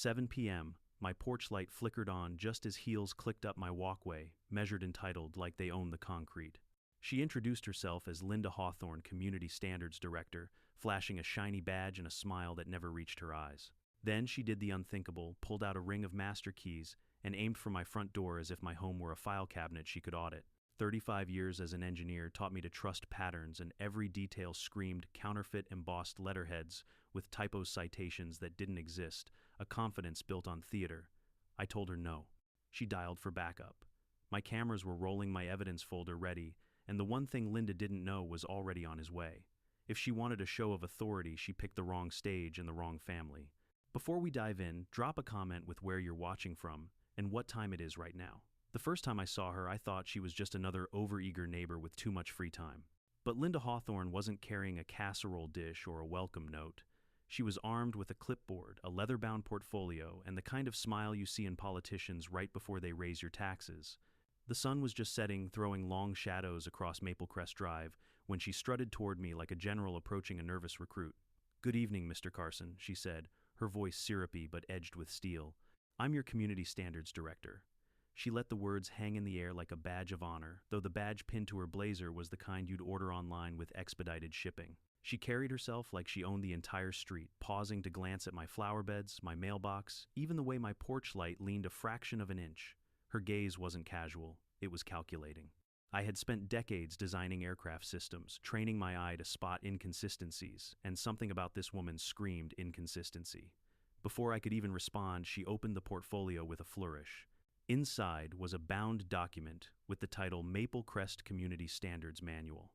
7 p.m., my porch light flickered on just as heels clicked up my walkway, measured and titled like they owned the concrete. She introduced herself as Linda Hawthorne, Community Standards Director, flashing a shiny badge and a smile that never reached her eyes. Then she did the unthinkable, pulled out a ring of master keys, and aimed for my front door as if my home were a file cabinet she could audit. 35 years as an engineer taught me to trust patterns, and every detail screamed counterfeit embossed letterheads with typo citations that didn't exist, a confidence built on theater. I told her no. She dialed for backup. My cameras were rolling, my evidence folder ready, and the one thing Linda didn't know was already on his way. If she wanted a show of authority, she picked the wrong stage and the wrong family. Before we dive in, drop a comment with where you're watching from and what time it is right now. The first time I saw her, I thought she was just another overeager neighbor with too much free time. But Linda Hawthorne wasn't carrying a casserole dish or a welcome note. She was armed with a clipboard, a leather-bound portfolio, and the kind of smile you see in politicians right before they raise your taxes. The sun was just setting, throwing long shadows across Maple Crest Drive, when she strutted toward me like a general approaching a nervous recruit. "Good evening, Mr. Carson," she said, her voice syrupy but edged with steel. "I'm your Community Standards Director." She let the words hang in the air like a badge of honor, though the badge pinned to her blazer was the kind you'd order online with expedited shipping. She carried herself like she owned the entire street, pausing to glance at my flower beds, my mailbox, even the way my porch light leaned a fraction of an inch. Her gaze wasn't casual, it was calculating. I had spent decades designing aircraft systems, training my eye to spot inconsistencies, and something about this woman screamed inconsistency. Before I could even respond, she opened the portfolio with a flourish. Inside was a bound document with the title Maple Crest Community Standards Manual.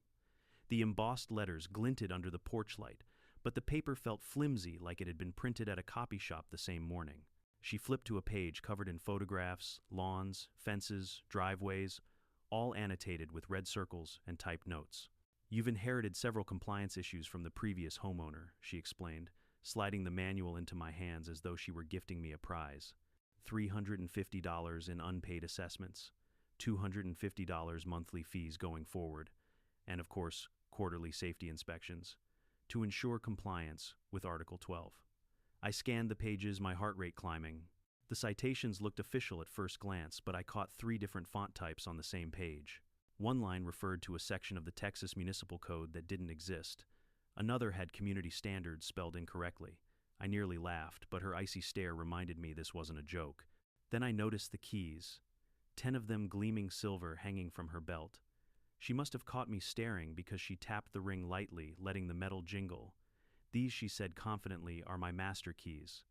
The embossed letters glinted under the porch light, but the paper felt flimsy, like it had been printed at a copy shop the same morning. She flipped to a page covered in photographs, lawns, fences, driveways, all annotated with red circles and typed notes. "You've inherited several compliance issues from the previous homeowner," she explained, sliding the manual into my hands as though she were gifting me a prize. $350 in unpaid assessments, $250 monthly fees going forward, and of course, quarterly safety inspections, to ensure compliance with Article 12. I scanned the pages, my heart rate climbing. The citations looked official at first glance, but I caught 3 different font types on the same page. One line referred to a section of the Texas Municipal Code that didn't exist. Another had community standards spelled incorrectly. I nearly laughed, but her icy stare reminded me this wasn't a joke. Then I noticed the keys, 10 of them gleaming silver hanging from her belt. She must have caught me staring because she tapped the ring lightly, letting the metal jingle. "These," she said confidently, "are my master keys.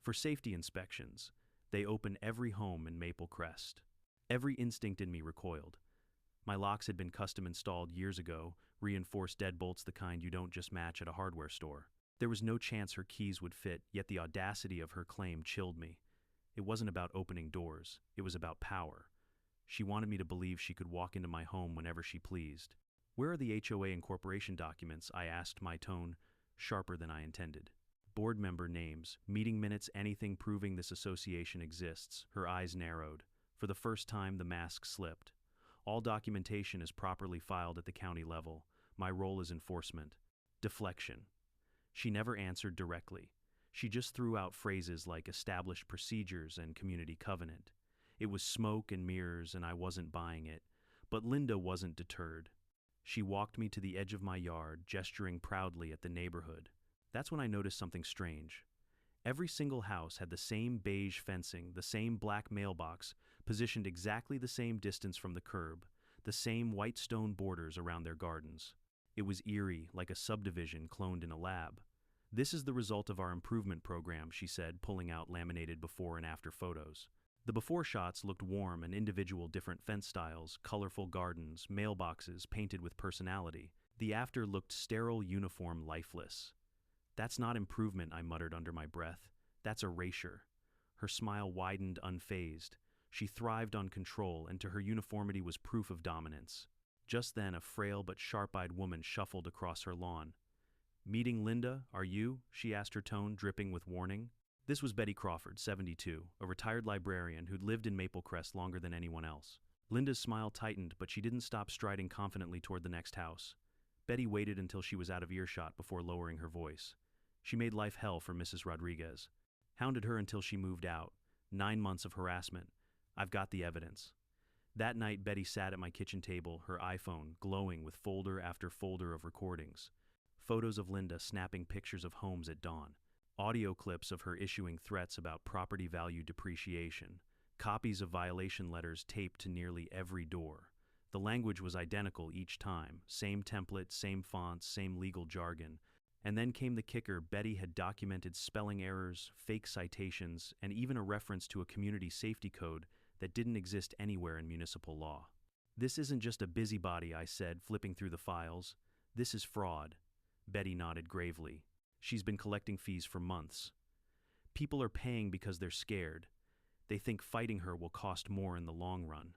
For safety inspections, they open every home in Maple Crest." Every instinct in me recoiled. My locks had been custom installed years ago, reinforced deadbolts, the kind you don't just match at a hardware store. There was no chance her keys would fit, yet the audacity of her claim chilled me. It wasn't about opening doors, it was about power. She wanted me to believe she could walk into my home whenever she pleased. "Where are the HOA incorporation documents?" I asked, my tone sharper than I intended. "Board member names, meeting minutes, anything proving this association exists." Her eyes narrowed. For the first time, the mask slipped. "All documentation is properly filed at the county level. My role is enforcement." Deflection. She never answered directly. She just threw out phrases like established procedures and community covenant. It was smoke and mirrors, and I wasn't buying it. But Linda wasn't deterred. She walked me to the edge of my yard, gesturing proudly at the neighborhood. That's when I noticed something strange. Every single house had the same beige fencing, the same black mailbox, positioned exactly the same distance from the curb, the same white stone borders around their gardens. It was eerie, like a subdivision cloned in a lab. "This is the result of our improvement program," she said, pulling out laminated before and after photos. The before shots looked warm and individual, different fence styles, colorful gardens, mailboxes painted with personality. The after looked sterile, uniform, lifeless. "That's not improvement," I muttered under my breath. "That's erasure." Her smile widened, unfazed. She thrived on control, and to her uniformity was proof of dominance. Just then, a frail but sharp-eyed woman shuffled across her lawn. "Meeting Linda, are you?" she asked, her tone dripping with warning. This was Betty Crawford, 72, a retired librarian who'd lived in Maple Crest longer than anyone else. Linda's smile tightened, but she didn't stop striding confidently toward the next house. Betty waited until she was out of earshot before lowering her voice. "She made life hell for Mrs. Rodriguez." Hounded her until she moved out. 9 months of harassment. I've got the evidence. That night, Betty sat at my kitchen table, her iPhone glowing with folder after folder of recordings. Photos of Linda snapping pictures of homes at dawn. Audio clips of her issuing threats about property value depreciation. Copies of violation letters taped to nearly every door. The language was identical each time. Same template, same fonts, same legal jargon. And then came the kicker. Betty had documented spelling errors, fake citations, and even a reference to a community safety code that didn't exist anywhere in municipal law. This isn't just a busybody, I said, flipping through the files. This is fraud. Betty nodded gravely. She's been collecting fees for months. People are paying because they're scared. They think fighting her will cost more in the long run.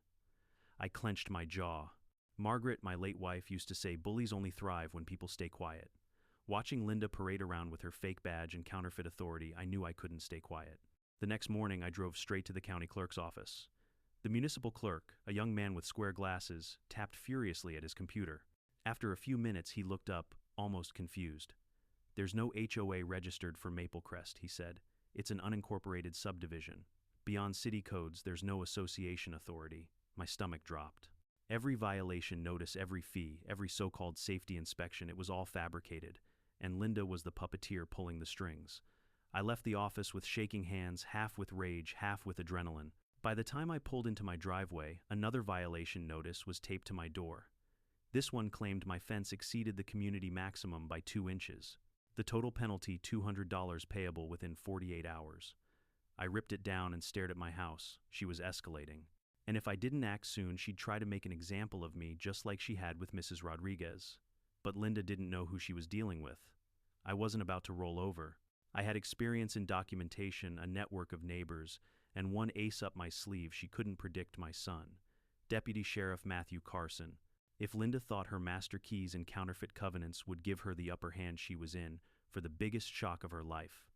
I clenched my jaw. Margaret, my late wife, used to say bullies only thrive when people stay quiet. Watching Linda parade around with her fake badge and counterfeit authority, I knew I couldn't stay quiet. The next morning, I drove straight to the county clerk's office. The municipal clerk, a young man with square glasses, tapped furiously at his computer. After a few minutes, he looked up, almost confused. "There's no HOA registered for Maple Crest," he said. "It's an unincorporated subdivision. Beyond city codes, there's no association authority." My stomach dropped. Every violation notice, every fee, every so-called safety inspection, it was all fabricated, and Linda was the puppeteer pulling the strings. I left the office with shaking hands, half with rage, half with adrenaline. By the time I pulled into my driveway, another violation notice was taped to my door. This one claimed my fence exceeded the community maximum by 2 inches. The total penalty, $200 payable within 48 hours. I ripped it down and stared at my house. She was escalating. And if I didn't act soon, she'd try to make an example of me, just like she had with Mrs. Rodriguez. But Linda didn't know who she was dealing with. I wasn't about to roll over. I had experience in documentation, a network of neighbors, and one ace up my sleeve. She couldn't predict my son, Deputy Sheriff Matthew Carson. If Linda thought her master keys and counterfeit covenants would give her the upper hand, she was in for the biggest shock of her life.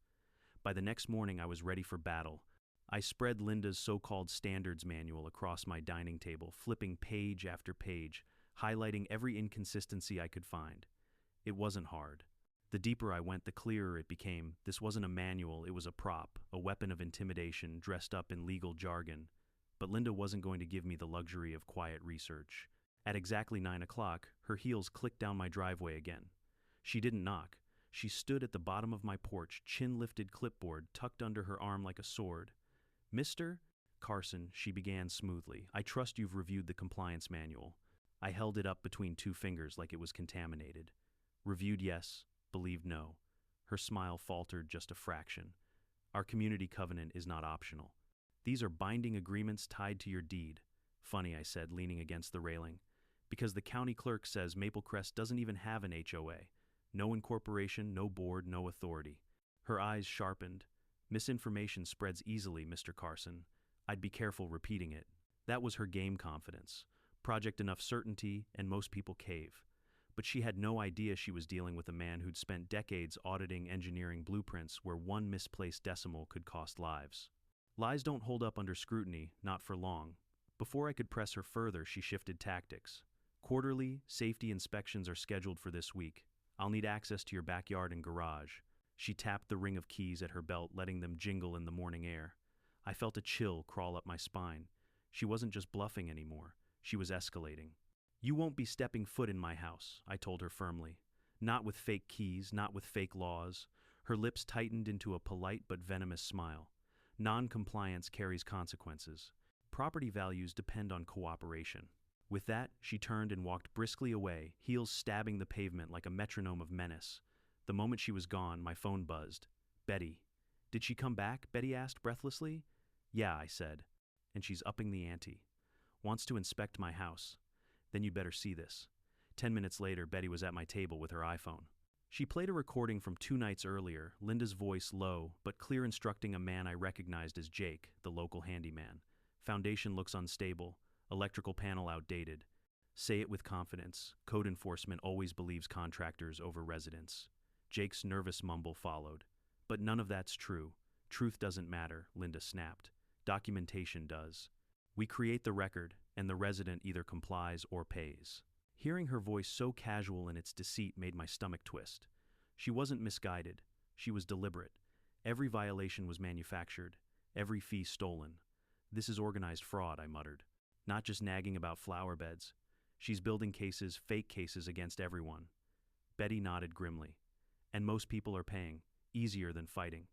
By the next morning, I was ready for battle. I spread Linda's so-called standards manual across my dining table, flipping page after page, highlighting every inconsistency I could find. It wasn't hard. The deeper I went, the clearer it became. This wasn't a manual, it was a prop, a weapon of intimidation dressed up in legal jargon. But Linda wasn't going to give me the luxury of quiet research. At exactly 9 o'clock, her heels clicked down my driveway again. She didn't knock. She stood at the bottom of my porch, chin-lifted, clipboard tucked under her arm like a sword. "Mr. Carson," she began smoothly, "I trust you've reviewed the compliance manual." I held it up between 2 fingers like it was contaminated. "Reviewed, yes. Believed, no." Her smile faltered just a fraction. "Our community covenant is not optional. These are binding agreements tied to your deed." "Funny," I said, leaning against the railing. "Because the county clerk says Maple Crest doesn't even have an HOA. No incorporation, no board, no authority." Her eyes sharpened. "Misinformation spreads easily, Mr. Carson. I'd be careful repeating it." That was her game confidence. Project enough certainty, and most people cave. But she had no idea she was dealing with a man who'd spent decades auditing engineering blueprints where one misplaced decimal could cost lives. Lies don't hold up under scrutiny, not for long. Before I could press her further, she shifted tactics. "Quarterly safety inspections are scheduled for this week. I'll need access to your backyard and garage." She tapped the ring of keys at her belt, letting them jingle in the morning air. I felt a chill crawl up my spine. She wasn't just bluffing anymore. She was escalating. "You won't be stepping foot in my house," I told her firmly. "Not with fake keys, not with fake laws." Her lips tightened into a polite but venomous smile. "Non-compliance carries consequences. Property values depend on cooperation." With that, she turned and walked briskly away, heels stabbing the pavement like a metronome of menace. The moment she was gone, my phone buzzed. "Betty." "Did she come back?" Betty asked breathlessly. "Yeah," I said. "And she's upping the ante. Wants to inspect my house. Then you'd better see this." 10 minutes later, Betty was at my table with her iPhone. She played a recording from 2 nights earlier, Linda's voice low but clear, instructing a man I recognized as Jake, the local handyman. "Foundation looks unstable. Electrical panel outdated. Say it with confidence. Code enforcement always believes contractors over residents." Jake's nervous mumble followed. "But none of that's true. Truth doesn't matter," Linda snapped. "Documentation does. We create the record, and the resident either complies or pays." Hearing her voice so casual in its deceit made my stomach twist. She wasn't misguided. She was deliberate. Every violation was manufactured, every fee stolen. This is organized fraud, I muttered. Not just nagging about flower beds. She's building cases, fake cases against everyone. Betty nodded grimly. And most people are paying. Easier than fighting.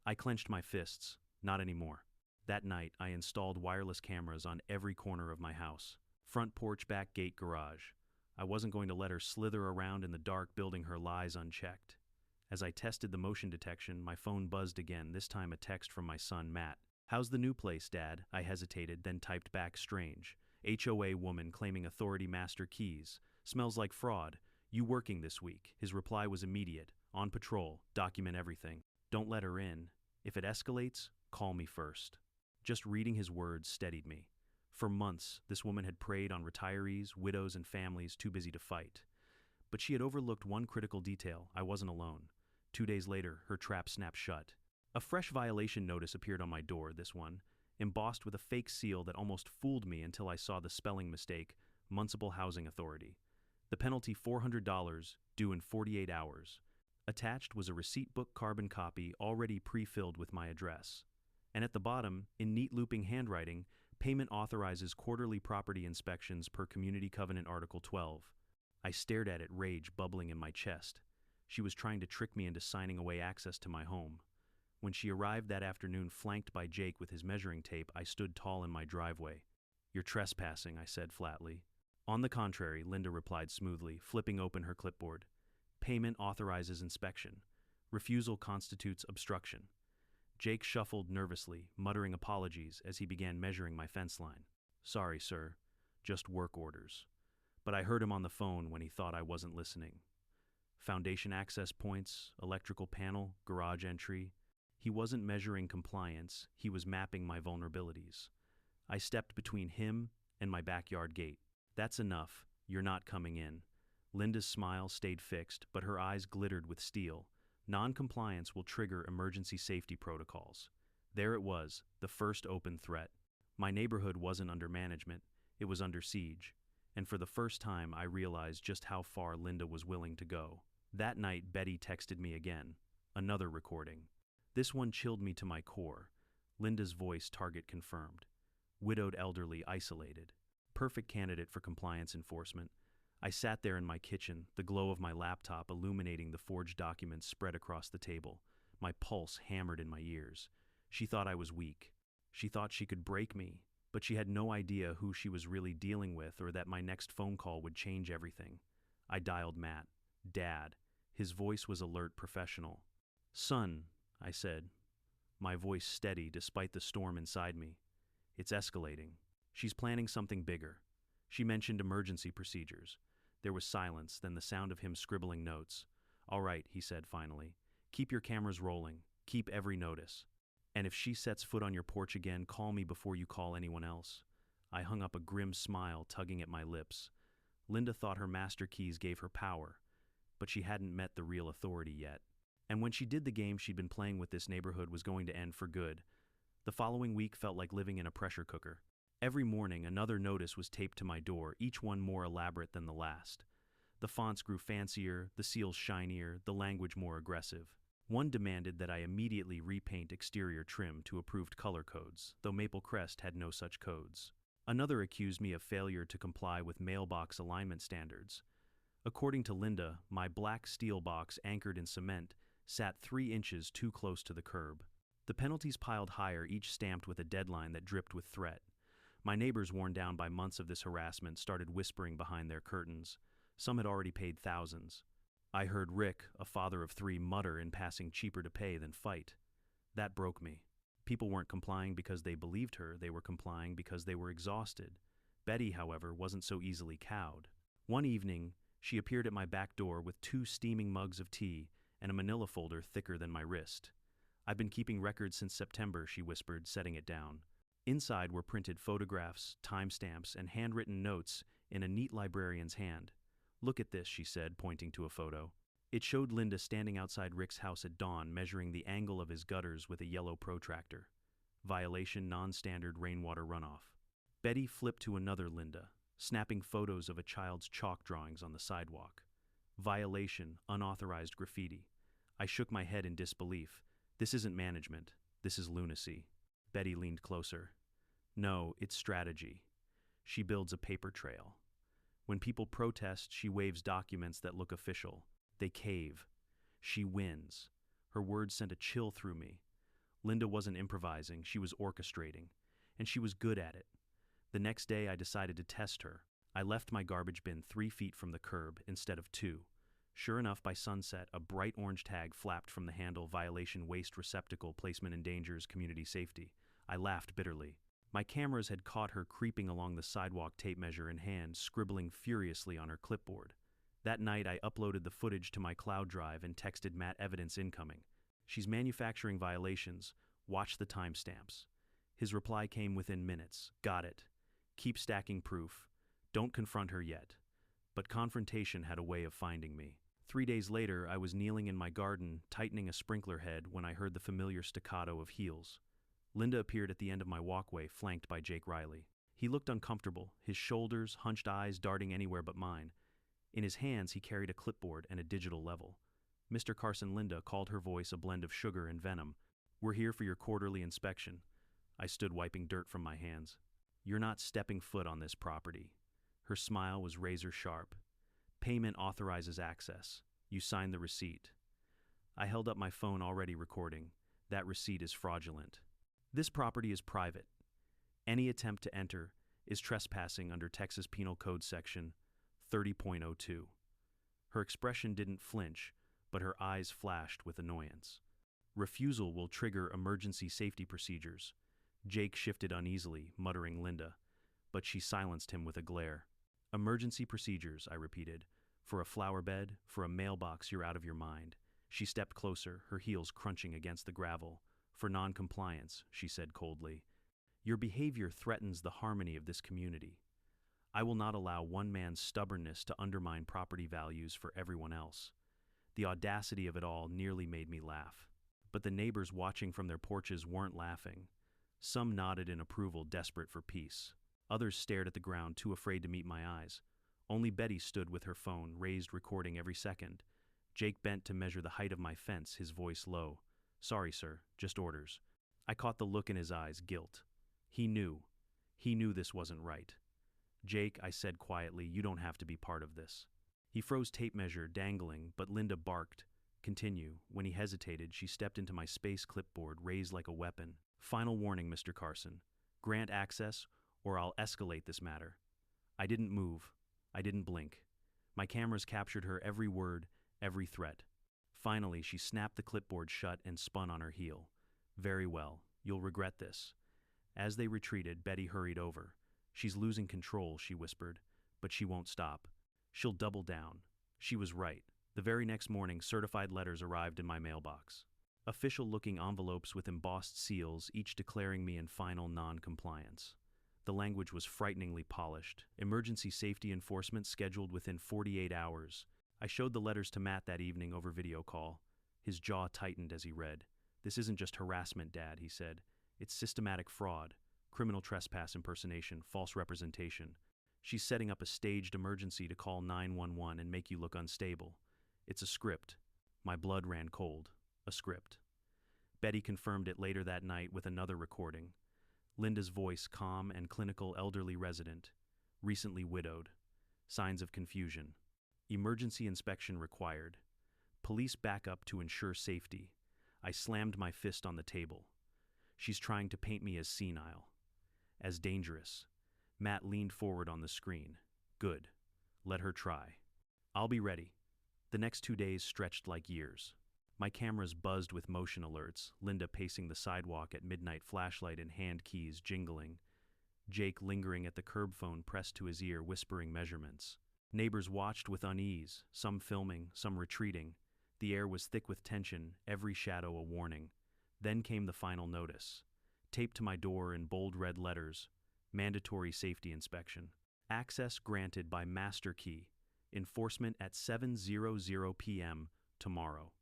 I clenched my fists. Not anymore. That night, I installed wireless cameras on every corner of my house. Front porch, back gate, garage. I wasn't going to let her slither around in the dark building her lies unchecked. As I tested the motion detection, my phone buzzed again, this time a text from my son, Matt. "How's the new place, Dad?" I hesitated, then typed back, "Strange. HOA woman claiming authority master keys. Smells like fraud. You working this week?" His reply was immediate. "On patrol. Document everything. Don't let her in. If it escalates, call me first." Just reading his words steadied me. For months, this woman had preyed on retirees, widows, and families too busy to fight. But she had overlooked one critical detail: I wasn't alone. 2 days later, her trap snapped shut. A fresh violation notice appeared on my door, this one, embossed with a fake seal that almost fooled me until I saw the spelling mistake: Municipal Housing Authority. The penalty $400, due in 48 hours. Attached was a receipt book carbon copy already pre-filled with my address. And at the bottom, in neat looping handwriting, payment authorizes quarterly property inspections per Community Covenant Article 12. I stared at it, rage bubbling in my chest. She was trying to trick me into signing away access to my home. When she arrived that afternoon, flanked by Jake with his measuring tape, I stood tall in my driveway. "You're trespassing," I said flatly. "On the contrary," Linda replied smoothly, flipping open her clipboard. "Payment authorizes inspection. Refusal constitutes obstruction." Jake shuffled nervously, muttering apologies as he began measuring my fence line. "Sorry, sir. Just work orders." But I heard him on the phone when he thought I wasn't listening. Foundation access points, electrical panel, garage entry. He wasn't measuring compliance, he was mapping my vulnerabilities. I stepped between him and my backyard gate. "That's enough. You're not coming in." Linda's smile stayed fixed, but her eyes glittered with steel. Non-compliance will trigger emergency safety protocols. There it was, the first open threat. My neighborhood wasn't under management, it was under siege. And for the first time, I realized just how far Linda was willing to go. That night, Betty texted me again. Another recording. This one chilled me to my core. Linda's voice, target confirmed. Widowed elderly, isolated. Perfect candidate for compliance enforcement. I sat there in my kitchen, the glow of my laptop illuminating the forged documents spread across the table. My pulse hammered in my ears. She thought I was weak. She thought she could break me, but she had no idea who she was really dealing with or that my next phone call would change everything. I dialed Matt. "Dad." His voice was alert, professional. "Son," I said, my voice steady despite the storm inside me. "It's escalating. She's planning something bigger." She mentioned emergency procedures. There was silence, then the sound of him scribbling notes. "All right," he said finally. "Keep your cameras rolling. Keep every notice. And if she sets foot on your porch again, call me before you call anyone else." I hung up, a grim smile tugging at my lips. Linda thought her master keys gave her power, but she hadn't met the real authority yet. And when she did, the game she'd been playing with this neighborhood was going to end for good. The following week felt like living in a pressure cooker. Every morning, another notice was taped to my door, each one more elaborate than the last. The fonts grew fancier, the seals shinier, the language more aggressive. One demanded that I immediately repaint exterior trim to approved color codes, though Maple Crest had no such codes. Another accused me of failure to comply with mailbox alignment standards. According to Linda, my black steel box anchored in cement sat 3 inches too close to the curb. The penalties piled higher, each stamped with a deadline that dripped with threat. My neighbors, worn down by months of this harassment, started whispering behind their curtains. Some had already paid thousands. I heard Rick, a father of 3, mutter in passing, "Cheaper to pay than fight." That broke me. People weren't complying because they believed her, they were complying because they were exhausted. Betty, however, wasn't so easily cowed. One evening, she appeared at my back door with 2 steaming mugs of tea and a manila folder thicker than my wrist. "I've been keeping records since September," she whispered, setting it down. Inside were printed photographs, timestamps, and handwritten notes in a neat librarian's hand. "Look at this," she said, pointing to a photo. It showed Linda standing outside Rick's house at dawn, measuring the angle of his gutters with a yellow protractor. Violation: non-standard rainwater runoff. Betty flipped to another Linda, snapping photos of a child's chalk drawings on the sidewalk. Violation: unauthorized graffiti. I shook my head in disbelief. This isn't management. This is lunacy. Betty leaned closer. No, it's strategy. She builds a paper trail. When people protest, she waves documents that look official. They cave. She wins. Her words sent a chill through me. Linda wasn't improvising, she was orchestrating. And she was good at it. The next day I decided to test her. I left my garbage bin 3 feet from the curb instead of 2. Sure enough, by sunset, a bright orange tag flapped from the handle: violation, waste receptacle, placement endangers community safety. I laughed bitterly. My cameras had caught her creeping along the sidewalk, tape measure in hand, scribbling furiously on her clipboard. That night I uploaded the footage to my cloud drive and texted Matt, evidence incoming. She's manufacturing violations. Watch the timestamps. His reply came within minutes. Got it. Keep stacking proof. Don't confront her yet. But confrontation had a way of finding me. 3 days later, I was kneeling in my garden, tightening a sprinkler head, when I heard the familiar staccato of heels. Linda appeared at the end of my walkway, flanked by Jake Riley. He looked uncomfortable, his shoulders, hunched eyes darting anywhere but mine. In his hands, he carried a clipboard and a digital level. Mr. Carson, Linda called, her voice a blend of sugar and venom. We're here for your quarterly inspection. I stood, wiping dirt from my hands. You're not stepping foot on this property. Her smile was razor sharp. Payment authorizes access. You signed the receipt. I held up my phone, already recording. That receipt is fraudulent. This property is private. Any attempt to enter is trespassing under Texas Penal Code Section 30.02. Her expression didn't flinch, but her eyes flashed with annoyance. Refusal will trigger emergency safety procedures. Jake shifted uneasily, muttering Linda, but she silenced him with a glare. Emergency procedures, I repeated. For a flower bed, for a mailbox, you're out of your mind. She stepped closer, her heels crunching against the gravel. For non-compliance, she said coldly. Your behavior threatens the harmony of this community. I will not allow one man's stubbornness to undermine property values for everyone else. The audacity of it all nearly made me laugh. But the neighbors watching from their porches weren't laughing. Some nodded in approval, desperate for peace. Others stared at the ground, too afraid to meet my eyes. Only Betty stood with her phone raised, recording every second. Jake bent to measure the height of my fence, his voice low. Sorry, sir, just orders. I caught the look in his eyes, guilt. He knew. He knew this wasn't right. Jake, I said quietly, you don't have to be part of this. He froze, tape measure dangling, but Linda barked. Continue. When he hesitated, she stepped into my space, clipboard raised like a weapon. Final warning, Mr. Carson. Grant access, or I'll escalate this matter. I didn't move. I didn't blink. My cameras captured her every word, every threat. Finally, she snapped the clipboard shut and spun on her heel. Very well. You'll regret this. As they retreated, Betty hurried over. She's losing control, she whispered, but she won't stop. She'll double down. She was right. The very next morning, certified letters arrived in my mailbox. Official-looking envelopes with embossed seals, each declaring me in final non-compliance. The language was frighteningly polished. Emergency safety enforcement scheduled within 48 hours. I showed the letters to Matt that evening over video call. His jaw tightened as he read. This isn't just harassment, Dad, he said. It's systematic fraud, criminal trespass, impersonation, false representation. She's setting up a staged emergency to call 911 and make you look unstable. It's a script. My blood ran cold. A script. Betty confirmed it later that night with another recording. Linda's voice, calm and clinical, elderly resident, recently widowed. Signs of confusion. Emergency inspection required. Police backup to ensure safety. I slammed my fist on the table. She's trying to paint me as senile, as dangerous. Matt leaned forward on the screen. Good. Let her try. I'll be ready. The next 2 days stretched like years. My cameras buzzed with motion alerts, Linda pacing the sidewalk at midnight, flashlight in hand, keys jingling. Jake lingering at the curb, phone pressed to his ear, whispering measurements. Neighbors watched with unease, some filming, some retreating. The air was thick with tension, every shadow a warning. Then came the final notice. Taped to my door in bold red letters, mandatory safety inspection. Access granted by master key. Enforcement at 7:00 p.m. tomorrow.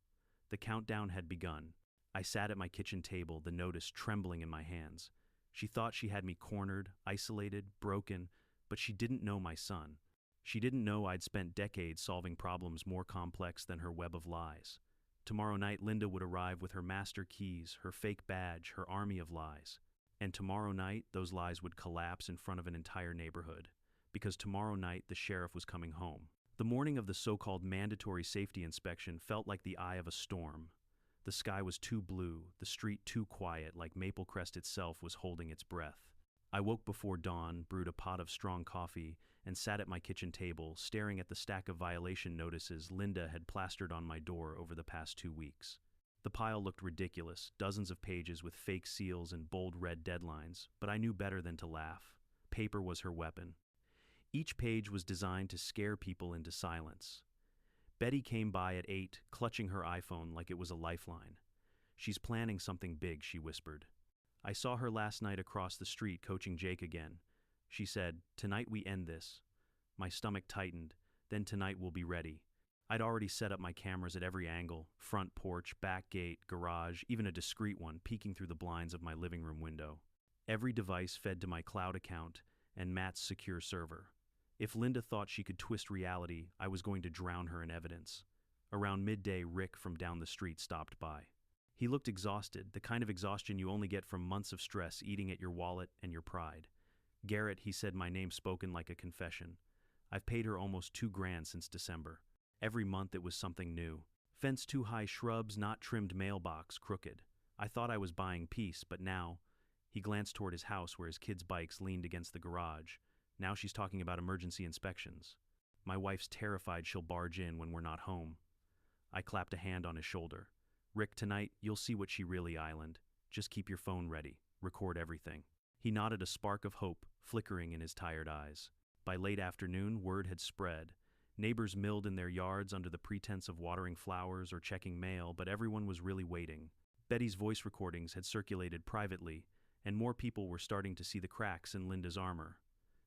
The countdown had begun. I sat at my kitchen table, the notice trembling in my hands. She thought she had me cornered, isolated, broken, but she didn't know my son. She didn't know I'd spent decades solving problems more complex than her web of lies. Tomorrow night, Linda would arrive with her master keys, her fake badge, her army of lies. And tomorrow night, those lies would collapse in front of an entire neighborhood. Because tomorrow night, the sheriff was coming home. The morning of the so-called mandatory safety inspection felt like the eye of a storm. The sky was too blue, the street too quiet, like Maple Crest itself was holding its breath. I woke before dawn, brewed a pot of strong coffee, and sat at my kitchen table, staring at the stack of violation notices Linda had plastered on my door over the past 2 weeks. The pile looked ridiculous, dozens of pages with fake seals and bold red deadlines, but I knew better than to laugh. Paper was her weapon. Each page was designed to scare people into silence. Betty came by at 8, clutching her iPhone like it was a lifeline. "She's planning something big," she whispered. "I saw her last night across the street coaching Jake again." She said, "Tonight we end this." My stomach tightened. Then tonight we'll be ready. I'd already set up my cameras at every angle, front porch, back gate, garage, even a discreet one peeking through the blinds of my living room window. Every device fed to my cloud account and Matt's secure server. If Linda thought she could twist reality, I was going to drown her in evidence. Around midday, Rick from down the street stopped by. He looked exhausted, the kind of exhaustion you only get from months of stress eating at your wallet and your pride. "Garrett," he said, my name spoken like a confession. "I've paid her almost $2,000 since December. Every month it was something new. Fence too high, shrubs, not trimmed, mailbox crooked. I thought I was buying peace, but now..." He glanced toward his house where his kids' bikes leaned against the garage. "Now she's talking about emergency inspections. My wife's terrified she'll barge in when we're not home." I clapped a hand on his shoulder. "Rick, tonight, you'll see what she really island. Just keep your phone ready. Record everything." He nodded, a spark of hope flickering in his tired eyes. By late afternoon, word had spread. Neighbors milled in their yards under the pretense of watering flowers or checking mail, but everyone was really waiting. Betty's voice recordings had circulated privately, and more people were starting to see the cracks in Linda's armor.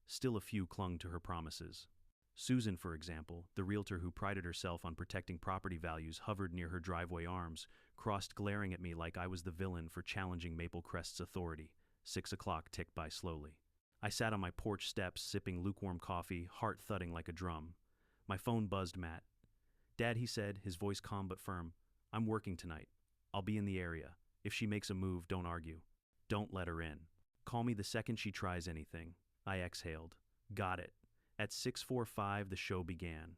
Still a few clung to her promises. Susan, for example, the realtor who prided herself on protecting property values, hovered near her driveway arms, crossed, glaring at me like I was the villain for challenging Maple Crest's authority. 6 o'clock ticked by slowly. I sat on my porch steps, sipping lukewarm coffee, heart thudding like a drum. My phone buzzed Matt. "Dad," he said, his voice calm but firm, "I'm working tonight. I'll be in the area. If she makes a move, don't argue. Don't let her in. Call me the second she tries anything." I exhaled. Got it. At 6:45, the show began.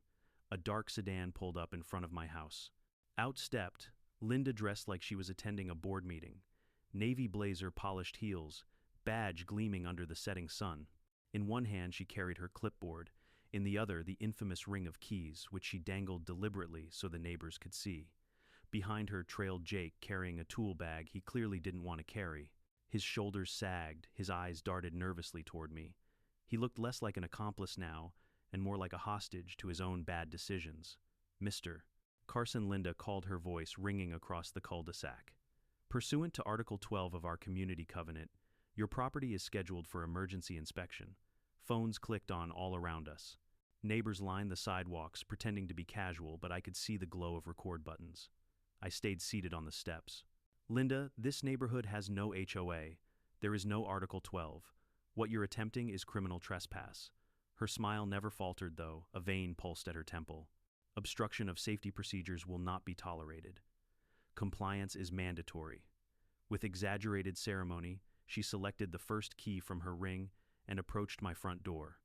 A dark sedan pulled up in front of my house. Out stepped Linda, dressed like she was attending a board meeting. Navy blazer, polished heels, badge gleaming under the setting sun. In one hand she carried her clipboard, in the other the infamous ring of keys, which she dangled deliberately so the neighbors could see. Behind her trailed Jake, carrying a tool bag he clearly didn't want to carry. His shoulders sagged, his eyes darted nervously toward me. He looked less like an accomplice now, and more like a hostage to his own bad decisions. "Mr. Carson," Linda called, her voice ringing across the cul-de-sac. "Pursuant to Article 12 of our community covenant, your property is scheduled for emergency inspection." Phones clicked on all around us. Neighbors lined the sidewalks, pretending to be casual, but I could see the glow of record buttons. I stayed seated on the steps. "Linda, this neighborhood has no HOA. There is no Article 12. What you're attempting is criminal trespass." Her smile never faltered, though. A vein pulsed at her temple. "Obstruction of safety procedures will not be tolerated. Compliance is mandatory." With exaggerated ceremony, she selected the first key from her ring and approached my front door.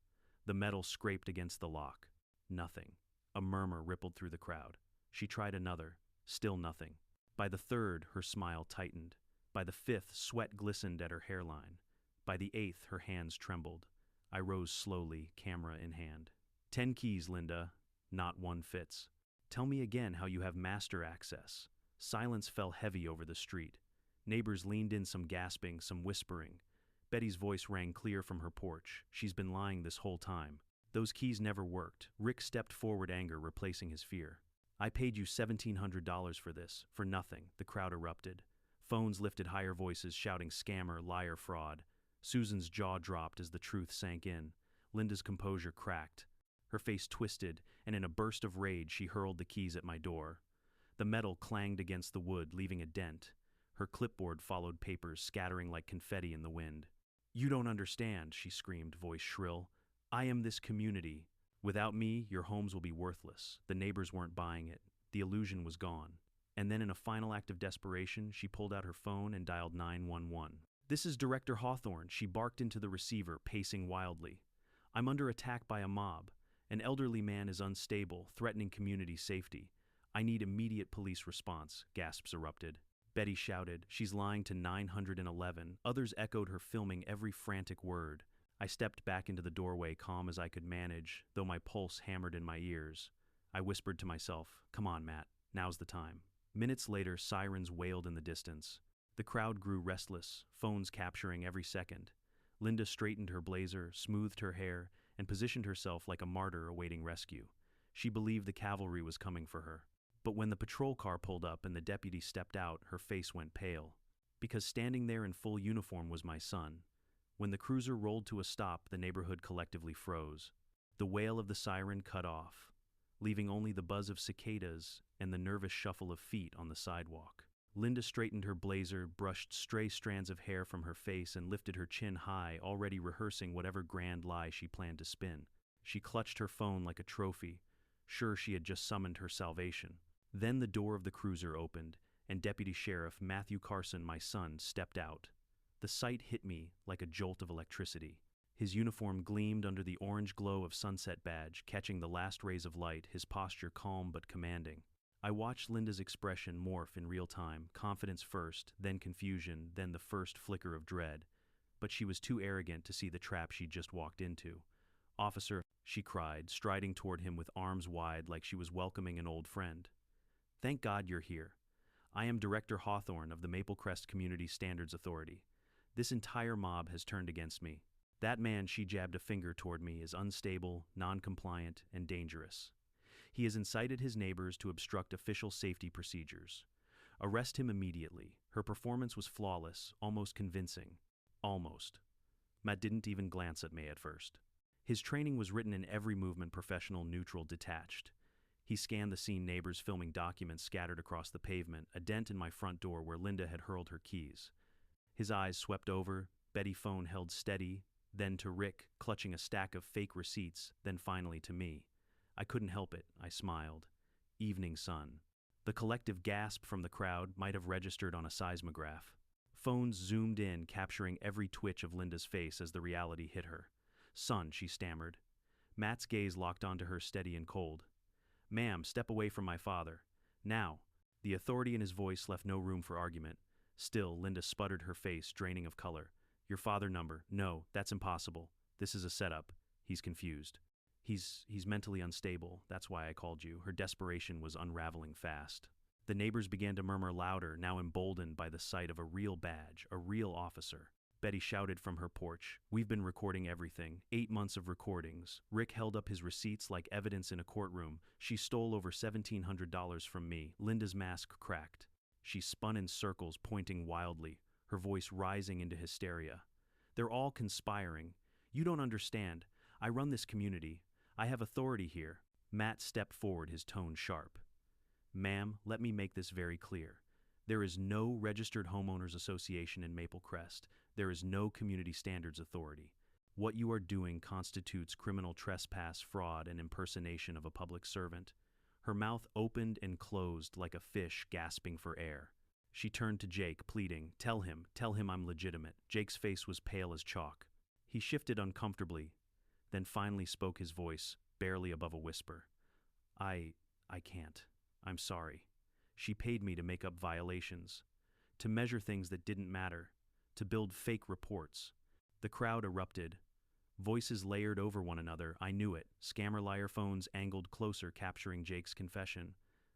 The metal scraped against the lock. Nothing. A murmur rippled through the crowd. She tried another. Still nothing. By the third, her smile tightened. By the fifth, sweat glistened at her hairline. By the eighth, her hands trembled. I rose slowly, camera in hand. 10 keys, Linda. Not one fits. Tell me again how you have master access." Silence fell heavy over the street. Neighbors leaned in, some gasping, some whispering. Betty's voice rang clear from her porch. "She's been lying this whole time. Those keys never worked." Rick stepped forward, anger replacing his fear. "I paid you $1,700 for this, for nothing." The crowd erupted. Phones lifted higher voices shouting scammer, liar, fraud. Susan's jaw dropped as the truth sank in. Linda's composure cracked. Her face twisted, and in a burst of rage she hurled the keys at my door. The metal clanged against the wood, leaving a dent. Her clipboard followed papers, scattering like confetti in the wind. "You don't understand," she screamed, voice shrill. "I am this community. Without me, your homes will be worthless." The neighbors weren't buying it. The illusion was gone. And then in a final act of desperation, she pulled out her phone and dialed 911. "This is Director Hawthorne," she barked into the receiver, pacing wildly. "I'm under attack by a mob. An elderly man is unstable, threatening community safety. I need immediate police response," gasps erupted. Betty shouted, "She's lying to 911. Others echoed her, filming every frantic word. I stepped back into the doorway, calm as I could manage, though my pulse hammered in my ears. I whispered to myself, "Come on, Matt, now's the time." Minutes later, sirens wailed in the distance. The crowd grew restless, phones capturing every second. Linda straightened her blazer, smoothed her hair, and positioned herself like a martyr awaiting rescue. She believed the cavalry was coming for her. But when the patrol car pulled up and the deputy stepped out, her face went pale. Because standing there in full uniform was my son. When the cruiser rolled to a stop, the neighborhood collectively froze. The wail of the siren cut off, leaving only the buzz of cicadas and the nervous shuffle of feet on the sidewalk. Linda straightened her blazer, brushed stray strands of hair from her face, and lifted her chin high, already rehearsing whatever grand lie she planned to spin. She clutched her phone like a trophy, sure she had just summoned her salvation. Then the door of the cruiser opened, and Deputy Sheriff Matthew Carson, my son, stepped out. The sight hit me like a jolt of electricity. His uniform gleamed under the orange glow of sunset badge, catching the last rays of light, his posture calm but commanding. I watched Linda's expression morph in real time, confidence first, then confusion, then the first flicker of dread. But she was too arrogant to see the trap she'd just walked into. "Officer," she cried, striding toward him with arms wide like she was welcoming an old friend. "Thank God you're here. I am Director Hawthorne of the Maple Crest Community Standards Authority. This entire mob has turned against me. That man," she jabbed a finger toward me, "is unstable, non-compliant, and dangerous. He has incited his neighbors to obstruct official safety procedures. Arrest him immediately." Her performance was flawless, almost convincing. Almost. Matt didn't even glance at me at first. His training was written in every movement: professional, neutral, detached. He scanned the scene, neighbors filming, documents scattered across the pavement, a dent in my front door where Linda had hurled her keys. His eyes swept over, Betty phone held steady, then to Rick, clutching a stack of fake receipts, then finally to me. I couldn't help it, I smiled. "Evening, son." The collective gasp from the crowd might have registered on a seismograph. Phones zoomed in, capturing every twitch of Linda's face as the reality hit her. "Son," she stammered. Matt's gaze locked onto her, steady and cold. "Ma'am, step away from my father. Now." The authority in his voice left no room for argument. Still, Linda sputtered, her face draining of color. "Your father number. No, that's impossible. This is a setup. He's confused. He's mentally unstable. That's why I called you." Her desperation was unraveling fast. The neighbors began to murmur louder, now emboldened by the sight of a real badge, a real officer. Betty shouted from her porch, "We've been recording everything. 8 months of recordings." Rick held up his receipts like evidence in a courtroom. "She stole over $1,700 from me." Linda's mask cracked. She spun in circles, pointing wildly, her voice rising into hysteria. "They're all conspiring. You don't understand. I run this community. I have authority here." Matt stepped forward, his tone sharp. "Ma'am, let me make this very clear. There is no registered homeowners association in Maple Crest. There is no community standards authority. What you are doing constitutes criminal trespass, fraud, and impersonation of a public servant." Her mouth opened and closed like a fish gasping for air. She turned to Jake, pleading, tell him I'm legitimate." Jake's face was pale as chalk. He shifted uncomfortably, then finally spoke, his voice barely above a whisper. I can't. I'm sorry. She paid me to make up violations, to measure things that didn't matter, to build fake reports." The crowd erupted. Voices layered over one another. I knew it. Scammer liar phones angled closer, capturing Jake's confession.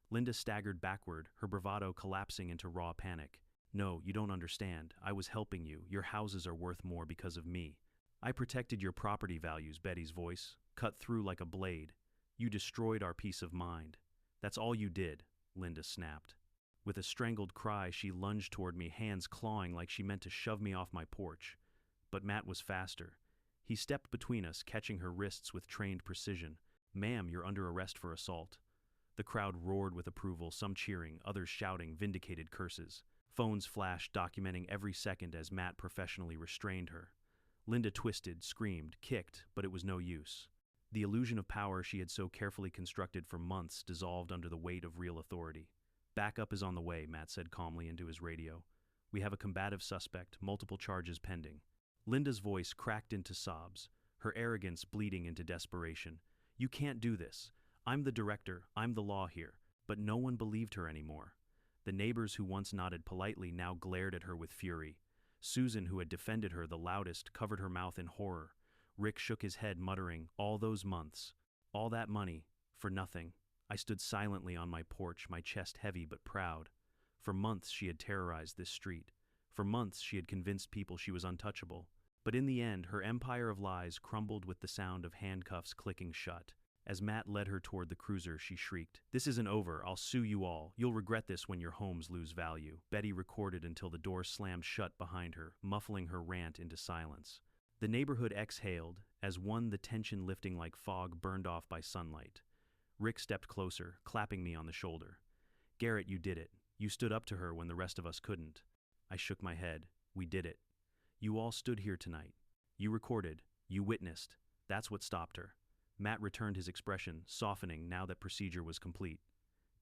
Linda staggered backward, her bravado collapsing into raw panic. "No, you don't understand. I was helping you. Your houses are worth more because of me. I protected your property values." Betty's voice cut through like a blade. "You destroyed our peace of mind. That's all you did," Linda snapped. With a strangled cry, she lunged toward me, hands clawing like she meant to shove me off my porch. But Matt was faster. He stepped between us, catching her wrists with trained precision. "Ma'am, you're under arrest for assault." The crowd roared with approval, some cheering, others shouting vindicated curses. Phones flashed, documenting every second as Matt professionally restrained her. Linda twisted, screamed, kicked, but it was no use. The illusion of power she had so carefully constructed for months dissolved under the weight of real authority. Backup is on the way, Matt said calmly into his radio. We have a combative suspect, multiple charges pending. Linda's voice cracked into sobs, her arrogance bleeding into desperation. You can't do this. I'm the director, I'm the law here. But no one believed her anymore. The neighbors who once nodded politely now glared at her with fury. Susan, who had defended her the loudest, covered her mouth in horror. Rick shook his head, muttering, all those months, all that money, for nothing. I stood silently on my porch, my chest heavy but proud. For months she had terrorized this street. For months she had convinced people she was untouchable. But in the end, her empire of lies crumbled with the sound of handcuffs clicking shut. As Matt led her toward the cruiser, she shrieked, "This isn't over. I'll sue you all. You'll regret this when your homes lose value." Betty recorded until the door slammed shut behind her, muffling her rant into silence. The neighborhood exhaled, as one the tension lifting like fog burned off by sunlight. Rick stepped closer, clapping me on the shoulder. "Garrett, you did it. You stood up to her when the rest of us couldn't." I shook my head. "We did it. You all stood here tonight. You recorded. You witnessed. That's what stopped her." Matt returned his expression, softening now that procedure was complete.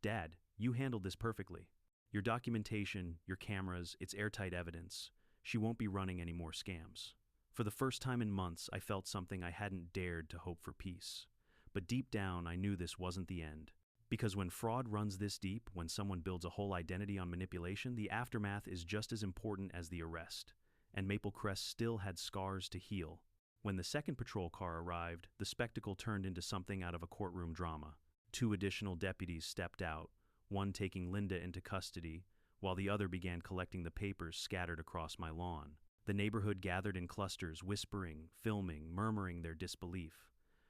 "Dad, you handled this perfectly. Your documentation, your cameras, it's airtight evidence. She won't be running any more scams." For the first time in months, I felt something I hadn't dared to hope for: peace. But deep down, I knew this wasn't the end. Because when fraud runs this deep, when someone builds a whole identity on manipulation, the aftermath is just as important as the arrest. And Maple Crest still had scars to heal. When the second patrol car arrived, the spectacle turned into something out of a courtroom drama. 2 additional deputies stepped out, one taking Linda into custody, while the other began collecting the papers scattered across my lawn. The neighborhood gathered in clusters, whispering, filming, murmuring their disbelief.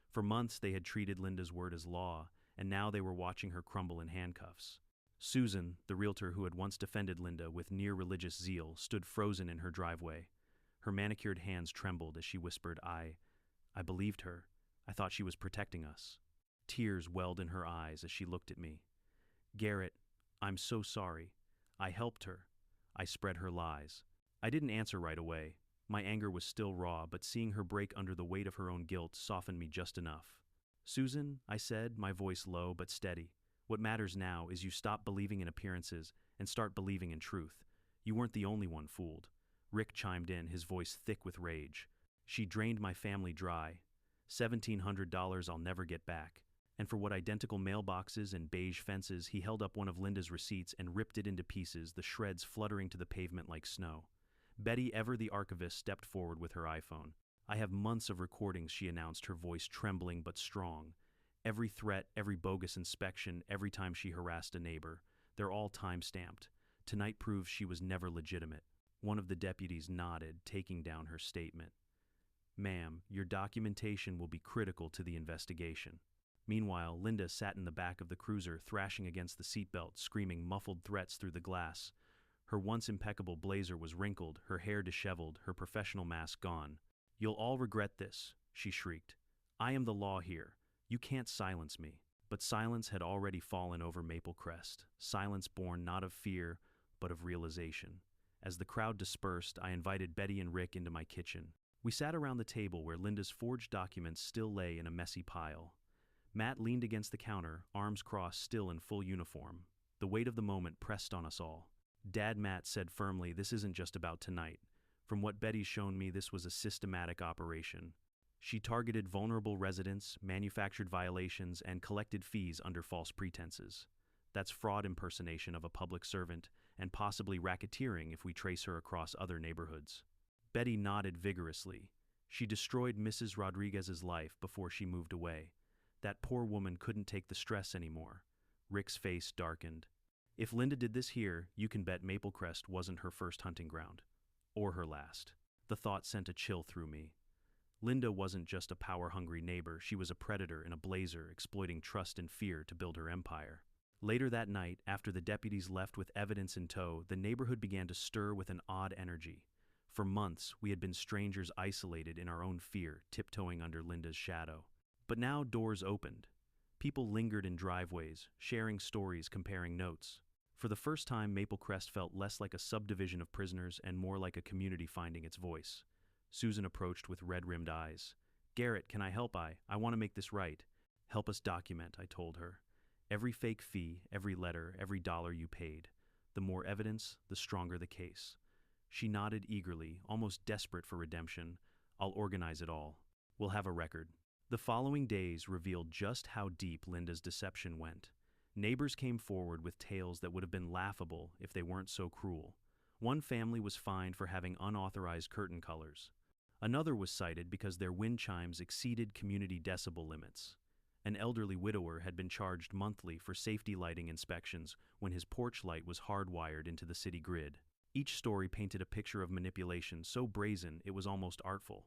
For months they had treated Linda's word as law, and now they were watching her crumble in handcuffs. Susan, the realtor who had once defended Linda with near-religious zeal, stood frozen in her driveway. Her manicured hands trembled as she whispered, I believed her. I thought she was protecting us." Tears welled in her eyes as she looked at me. "Garrett, I'm so sorry. I helped her. I spread her lies." I didn't answer right away. My anger was still raw, but seeing her break under the weight of her own guilt softened me just enough. "Susan," I said, my voice low but steady, "what matters now is you stop believing in appearances and start believing in truth. You weren't the only one fooled." Rick chimed in, his voice thick with rage. "She drained my family dry. $1,700 I'll never get back. And for what identical mailboxes and beige fences?" He held up one of Linda's receipts and ripped it into pieces, the shreds fluttering to the pavement like snow. Betty, ever the archivist, stepped forward with her iPhone. "I have months of recordings," she announced, her voice trembling but strong. "Every threat, every bogus inspection, every time she harassed a neighbor. They're all time-stamped. Tonight proves she was never legitimate." One of the deputies nodded, taking down her statement. "Ma'am, your documentation will be critical to the investigation." Meanwhile, Linda sat in the back of the cruiser, thrashing against the seatbelt, screaming muffled threats through the glass. Her once impeccable blazer was wrinkled, her hair disheveled, her professional mask gone. "You'll all regret this," she shrieked. "I am the law here. You can't silence me." But silence had already fallen over Maple Crest, silence born not of fear, but of realization. As the crowd dispersed, I invited Betty and Rick into my kitchen. We sat around the table where Linda's forged documents still lay in a messy pile. Matt leaned against the counter, arms crossed, still in full uniform. The weight of the moment pressed on us all. "Dad," Matt said firmly, "this isn't just about tonight. From what Betty's shown me, this was a systematic operation. She targeted vulnerable residents, manufactured violations, and collected fees under false pretenses. That's fraud impersonation of a public servant, and possibly racketeering if we trace her across other neighborhoods." Betty nodded vigorously. "She destroyed Mrs. Rodriguez's life before she moved away. That poor woman couldn't take the stress anymore." Rick's face darkened. "If Linda did this here, you can bet Maple Crest wasn't her first hunting ground. Or her last." The thought sent a chill through me. Linda wasn't just a power-hungry neighbor, she was a predator in a blazer, exploiting trust and fear to build her empire. Later that night, after the deputies left with evidence in tow, the neighborhood began to stir with an odd energy. For months, we had been strangers isolated in our own fear, tiptoeing under Linda's shadow. But now doors opened. People lingered in driveways, sharing stories, comparing notes. For the first time, Maple Crest felt less like a subdivision of prisoners and more like a community finding its voice. Susan approached with red-rimmed eyes. "Garrett, can I help? I want to make this right." "Help us document," I told her. Every fake fee, every letter, every dollar you paid. The more evidence, the stronger the case. She nodded eagerly, almost desperate for redemption. I'll organize it all. We'll have a record. The following days revealed just how deep Linda's deception went. Neighbors came forward with tales that would have been laughable if they weren't so cruel. One family was fined for having unauthorized curtain colors. Another was cited because their wind chimes exceeded community decibel limits. An elderly widower had been charged monthly for safety lighting inspections when his porch light was hardwired into the city grid. Each story painted a picture of manipulation so brazen it was almost artful.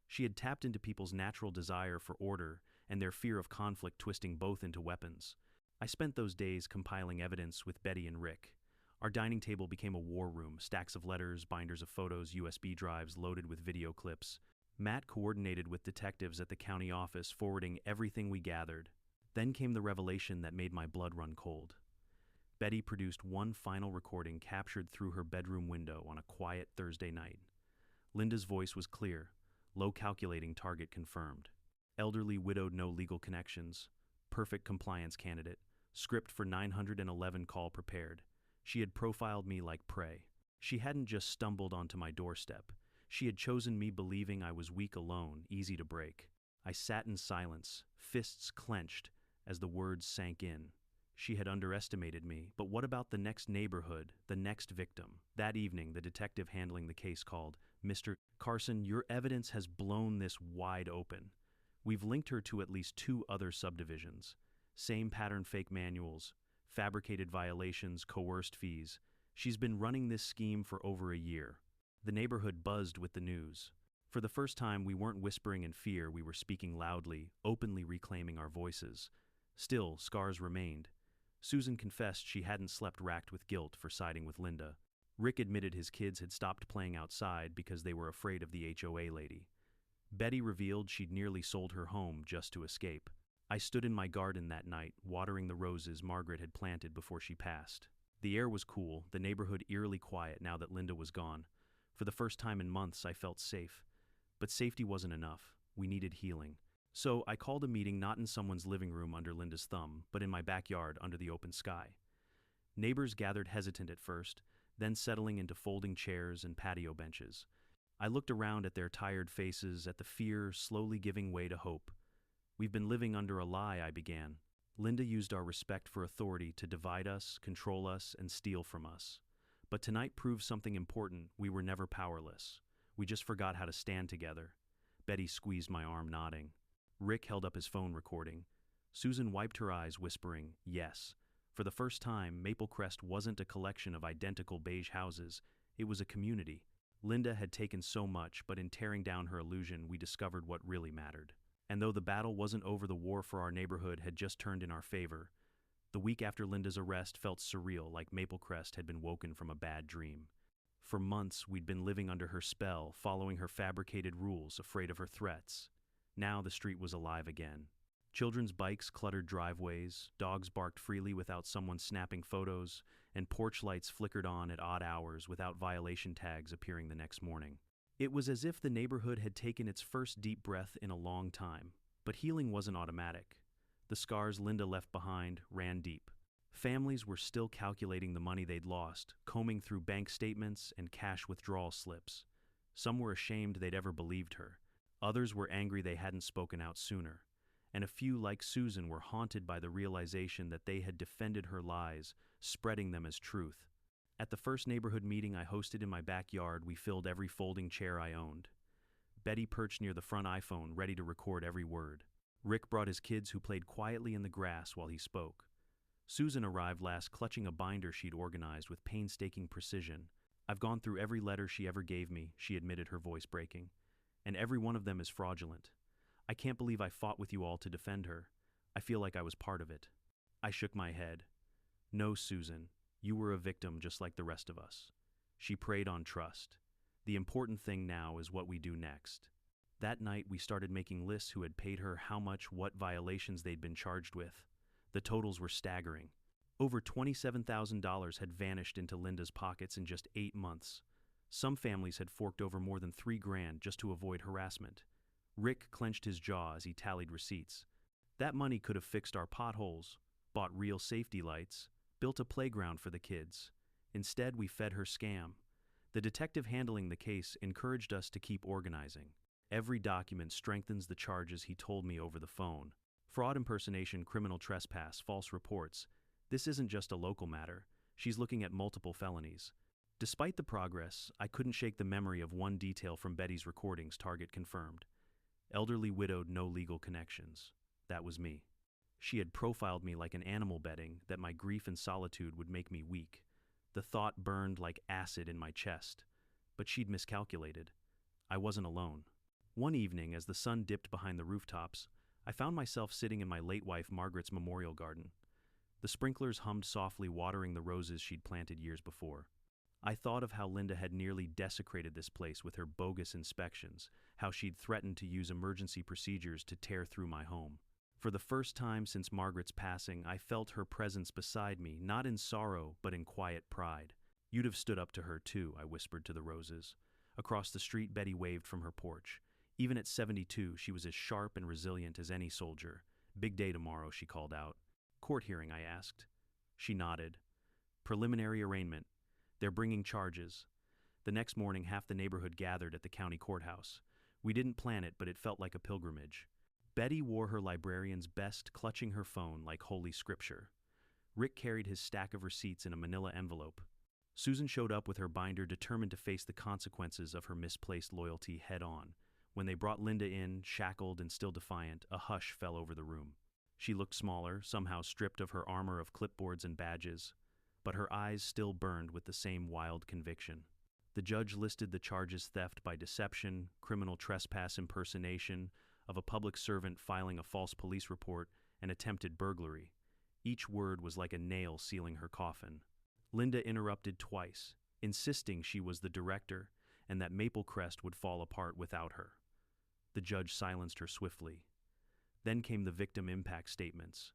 She had tapped into people's natural desire for order and their fear of conflict, twisting both into weapons. I spent those days compiling evidence with Betty and Rick. Our dining table became a war room, stacks of letters, binders of photos, USB drives loaded with video clips. Matt coordinated with detectives at the county office, forwarding everything we gathered. Then came the revelation that made my blood run cold. Betty produced one final recording captured through her bedroom window on a quiet Thursday night. Linda's voice was clear, low calculating target confirmed. Elderly widowed, no legal connections, perfect compliance candidate, script for 911 call prepared. She had profiled me like prey. She hadn't just stumbled onto my doorstep. She had chosen me believing I was weak alone, easy to break. I sat in silence, fists clenched, as the words sank in. She had underestimated me, but what about the next neighborhood, the next victim? That evening, the detective handling the case called, "Mr. Carson, your evidence has blown this wide open. We've linked her to at least 2 other subdivisions. Same pattern, fake manuals, fabricated violations, coerced fees. She's been running this scheme for over a year." The neighborhood buzzed with the news. For the first time, we weren't whispering in fear, we were speaking loudly, openly reclaiming our voices. Still, scars remained. Susan confessed she hadn't slept, racked with guilt for siding with Linda. Rick admitted his kids had stopped playing outside because they were afraid of the HOA lady. Betty revealed she'd nearly sold her home just to escape. I stood in my garden that night, watering the roses Margaret had planted before she passed. The air was cool, the neighborhood eerily quiet now that Linda was gone. For the first time in months, I felt safe. But safety wasn't enough. We needed healing. So I called a meeting not in someone's living room under Linda's thumb, but in my backyard under the open sky. Neighbors gathered, hesitant at first, then settling into folding chairs and patio benches. I looked around at their tired faces, at the fear slowly giving way to hope. "We've been living under a lie," I began. "Linda used our respect for authority to divide us, control us, and steal from us. But tonight proved something important. We were never powerless. We just forgot how to stand together." Betty squeezed my arm, nodding. Rick held up his phone, recording. Susan wiped her eyes, whispering, "Yes." For the first time, Maple Crest wasn't a collection of identical beige houses. It was a community. Linda had taken so much, but in tearing down her illusion, we discovered what really mattered. And though the battle wasn't over, the war for our neighborhood had just turned in our favor. The week after Linda's arrest felt surreal, like Maple Crest had been woken from a bad dream. For months, we'd been living under her spell, following her fabricated rules, afraid of her threats. Now the street was alive again. Children's bikes cluttered driveways, dogs barked freely without someone snapping photos, and porch lights flickered on at odd hours without violation tags appearing the next morning. It was as if the neighborhood had taken its first deep breath in a long time. But healing wasn't automatic. The scars Linda left behind ran deep. Families were still calculating the money they'd lost, combing through bank statements and cash withdrawal slips. Some were ashamed they'd ever believed her. Others were angry they hadn't spoken out sooner. And a few, like Susan, were haunted by the realization that they had defended her lies, spreading them as truth. At the first neighborhood meeting I hosted in my backyard, we filled every folding chair I owned. Betty perched near the front iPhone, ready to record every word. Rick brought his kids, who played quietly in the grass while he spoke. Susan arrived last, clutching a binder she'd organized with painstaking precision. "I've gone through every letter she ever gave me," she admitted, her voice breaking. "And every one of them is fraudulent. I can't believe I fought with you all to defend her. I feel like I was part of it." I shook my head. "No, Susan, you were a victim just like the rest of us." She preyed on trust. "The important thing now is what we do next." That night we started making lists: who had paid her how much, what violations they'd been charged with. The totals were staggering. Over $27,000 had vanished into Linda's pockets in just 8 months. Some families had forked over more than $3,000 just to avoid harassment. Rick clenched his jaw as he tallied receipts. That money could have fixed our potholes, bought real safety lights, built a playground for the kids. Instead, we fed her scam. The detective handling the case encouraged us to keep organizing. Every document strengthens the charges he told me over the phone. Fraud impersonation, criminal trespass, false reports. This isn't just a local matter. She's looking at multiple felonies. Despite the progress, I couldn't shake the memory of one detail from Betty's recordings, target confirmed. Elderly widowed, no legal connections. That was me. She had profiled me like an animal, betting that my grief and solitude would make me weak. The thought burned like acid in my chest. But she'd miscalculated. I wasn't alone. One evening, as the sun dipped behind the rooftops, I found myself sitting in my late wife Margaret's memorial garden. The sprinklers hummed softly, watering the roses she'd planted years before. I thought of how Linda had nearly desecrated this place with her bogus inspections, how she'd threatened to use emergency procedures to tear through my home. For the first time since Margaret's passing, I felt her presence beside me, not in sorrow, but in quiet pride. You'd have stood up to her too, I whispered to the roses. Across the street, Betty waved from her porch. Even at 72, she was as sharp and resilient as any soldier. Big day tomorrow, she called out. Court hearing, I asked. She nodded. Preliminary arraignment. They're bringing charges. The next morning, half the neighborhood gathered at the county courthouse. We didn't plan it, but it felt like a pilgrimage. Betty wore her librarian's best, clutching her phone like holy scripture. Rick carried his stack of receipts in a manila envelope. Susan showed up with her binder, determined to face the consequences of her misplaced loyalty head-on. When they brought Linda in, shackled and still defiant, a hush fell over the room. She looked smaller, somehow stripped of her armor of clipboards and badges, but her eyes still burned with the same wild conviction. The judge listed the charges: theft by deception, criminal trespass, impersonation of a public servant, filing a false police report, and attempted burglary. Each word was like a nail sealing her coffin. Linda interrupted twice, insisting she was the director and that Maple Crest would fall apart without her. The judge silenced her swiftly. Then came the victim impact statements.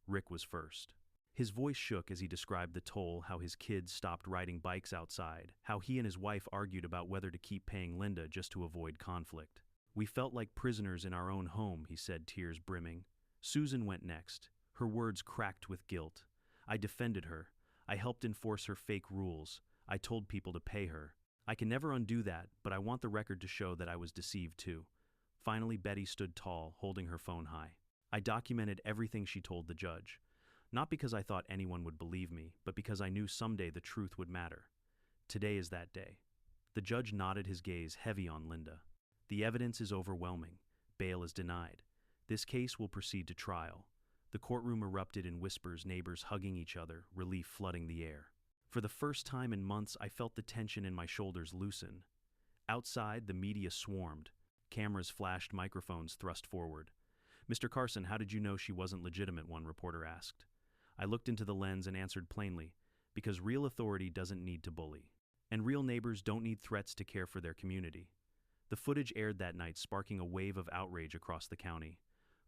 Rick was first. His voice shook as he described the toll, how his kids stopped riding bikes outside, how he and his wife argued about whether to keep paying Linda just to avoid conflict. We felt like prisoners in our own home, he said, tears brimming. Susan went next. Her words cracked with guilt. I defended her. I helped enforce her fake rules. I told people to pay her. I can never undo that, but I want the record to show that I was deceived too. Finally, Betty stood tall, holding her phone high. I documented everything she told the judge. Not because I thought anyone would believe me, but because I knew someday the truth would matter. Today is that day. The judge nodded, his gaze heavy on Linda. The evidence is overwhelming. Bail is denied. This case will proceed to trial. The courtroom erupted in whispers, neighbors hugging each other, relief flooding the air. For the first time in months, I felt the tension in my shoulders loosen. Outside, the media swarmed. Cameras flashed, microphones thrust forward. Mr. Carson, how did you know she wasn't legitimate? One reporter asked. I looked into the lens and answered plainly, because real authority doesn't need to bully. And real neighbors don't need threats to care for their community. The footage aired that night, sparking a wave of outrage across the county.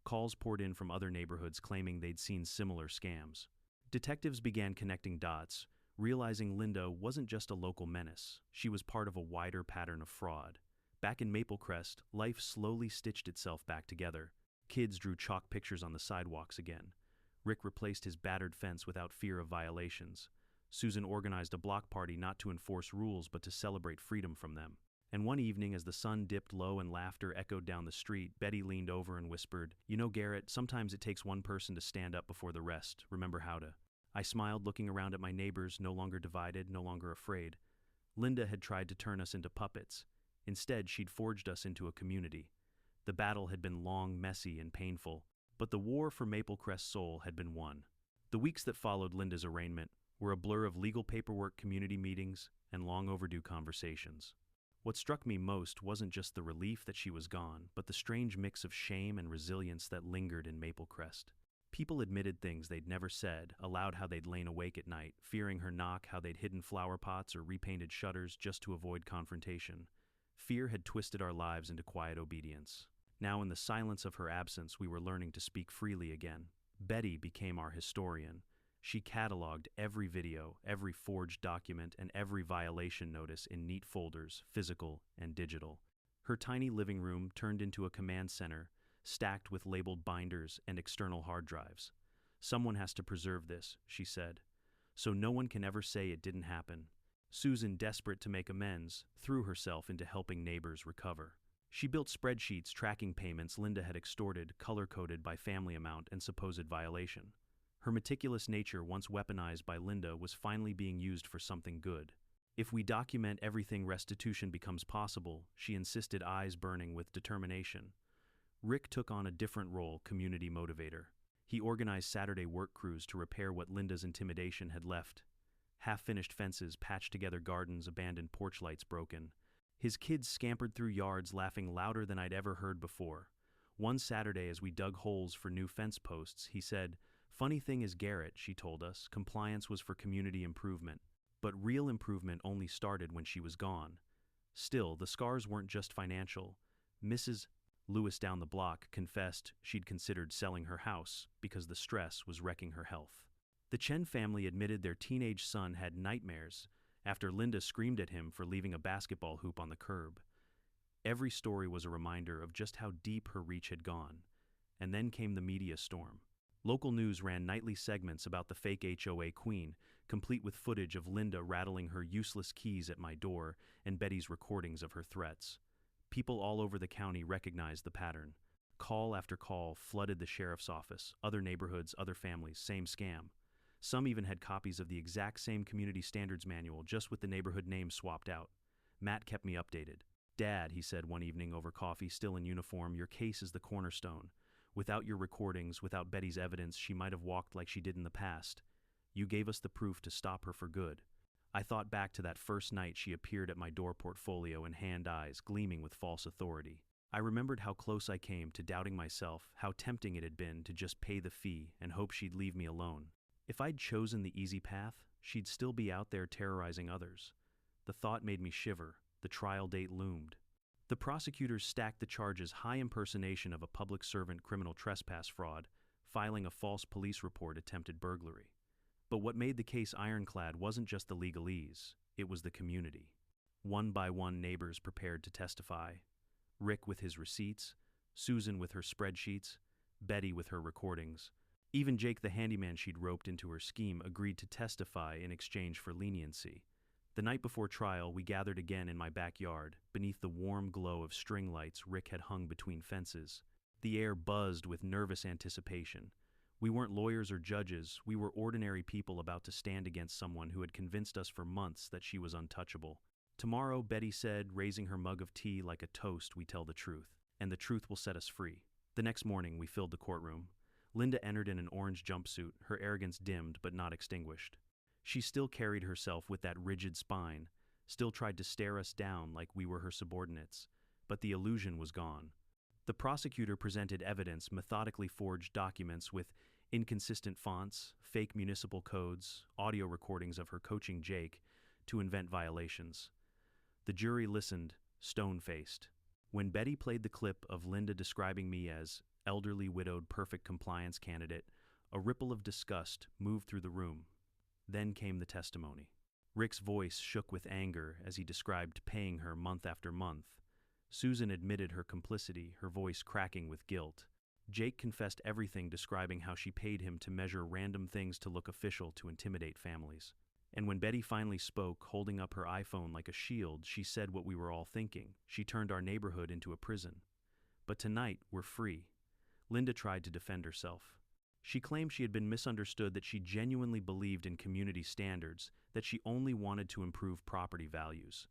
Calls poured in from other neighborhoods claiming they'd seen similar scams. Detectives began connecting dots, realizing Linda wasn't just a local menace. She was part of a wider pattern of fraud. Back in Maple Crest, life slowly stitched itself back together. Kids drew chalk pictures on the sidewalks again. Rick replaced his battered fence without fear of violations. Susan organized a block party not to enforce rules but to celebrate freedom from them. And one evening, as the sun dipped low and laughter echoed down the street, Betty leaned over and whispered, "You know, Garrett, sometimes it takes one person to stand up before the rest. Remember how to." I smiled, looking around at my neighbors, no longer divided, no longer afraid. Linda had tried to turn us into puppets. Instead, she'd forged us into a community. The battle had been long, messy, and painful, but the war for Maple Crest's soul had been won. The weeks that followed Linda's arraignment were a blur of legal paperwork, community meetings, and long overdue conversations. What struck me most wasn't just the relief that she was gone, but the strange mix of shame and resilience that lingered in Maple Crest. People admitted things they'd never said, aloud how they'd lain awake at night, fearing her knock, how they'd hidden flower pots or repainted shutters just to avoid confrontation. Fear had twisted our lives into quiet obedience. Now, in the silence of her absence, we were learning to speak freely again. Betty became our historian. She cataloged every video, every forged document, and every violation notice in neat folders, physical and digital. Her tiny living room turned into a command center, stacked with labeled binders and external hard drives. Someone has to preserve this, she said, so no one can ever say it didn't happen. Susan, desperate to make amends, threw herself into helping neighbors recover. She built spreadsheets tracking payments Linda had extorted, color-coded by family amount and supposed violation. Her meticulous nature, once weaponized by Linda, was finally being used for something good. If we document everything, restitution becomes possible, she insisted, eyes burning with determination. Rick took on a different role, community motivator. He organized Saturday work crews to repair what Linda's intimidation had left. Half-finished fences, patched together gardens, abandoned porch lights broken. His kids scampered through yards laughing louder than I'd ever heard before. One Saturday, as we dug holes for new fence posts, he said, "Funny thing is, Garrett," she told us, "compliance was for community improvement. But real improvement only started when she was gone." Still, the scars weren't just financial. Mrs. Lewis down the block confessed she'd considered selling her house because the stress was wrecking her health. The Chen family admitted their teenage son had nightmares after Linda screamed at him for leaving a basketball hoop on the curb. Every story was a reminder of just how deep her reach had gone. And then came the media storm. Local news ran nightly segments about the fake HOA queen, complete with footage of Linda rattling her useless keys at my door and Betty's recordings of her threats. People all over the county recognized the pattern. Call after call flooded the sheriff's office, other neighborhoods, other families, same scam. Some even had copies of the exact same community standards manual, just with the neighborhood name swapped out. Matt kept me updated. "Dad," he said one evening over coffee, still in uniform, "your case is the cornerstone. Without your recordings, without Betty's evidence, she might have walked like she did in the past. You gave us the proof to stop her for good." I thought back to that first night she appeared at my door, portfolio in hand, eyes gleaming with false authority. I remembered how close I came to doubting myself, how tempting it had been to just pay the fee and hope she'd leave me alone. If I'd chosen the easy path, she'd still be out there terrorizing others. The thought made me shiver. The trial date loomed. The prosecutors stacked the charges: high impersonation of a public servant, criminal trespass, fraud, filing a false police report, attempted burglary. But what made the case ironclad wasn't just the legalese, it was the community. One by one, neighbors prepared to testify. Rick with his receipts, Susan with her spreadsheets, Betty with her recordings. Even Jake, the handyman she'd roped into her scheme, agreed to testify in exchange for leniency. The night before trial, we gathered again in my backyard, beneath the warm glow of string lights Rick had hung between fences. The air buzzed with nervous anticipation. We weren't lawyers or judges, we were ordinary people about to stand against someone who had convinced us for months that she was untouchable. "Tomorrow," Betty said, raising her mug of tea like a toast, "we tell the truth, and the truth will set us free." The next morning, we filled the courtroom. Linda entered in an orange jumpsuit, her arrogance dimmed but not extinguished. She still carried herself with that rigid spine, still tried to stare us down like we were her subordinates, but the illusion was gone. The prosecutor presented evidence: methodically forged documents with inconsistent fonts, fake municipal codes, audio recordings of her coaching Jake to invent violations. The jury listened, stone-faced. When Betty played the clip of Linda describing me as elderly, widowed, perfect compliance candidate, a ripple of disgust moved through the room. Then came the testimony. Rick's voice shook with anger as he described paying her month after month. Susan admitted her complicity, her voice cracking with guilt. Jake confessed everything, describing how she paid him to measure random things to look official, to intimidate families. And when Betty finally spoke, holding up her iPhone like a shield, she said what we were all thinking. She turned our neighborhood into a prison. But tonight, we're free. Linda tried to defend herself. She claimed she had been misunderstood, that she genuinely believed in community standards, that she only wanted to improve property values.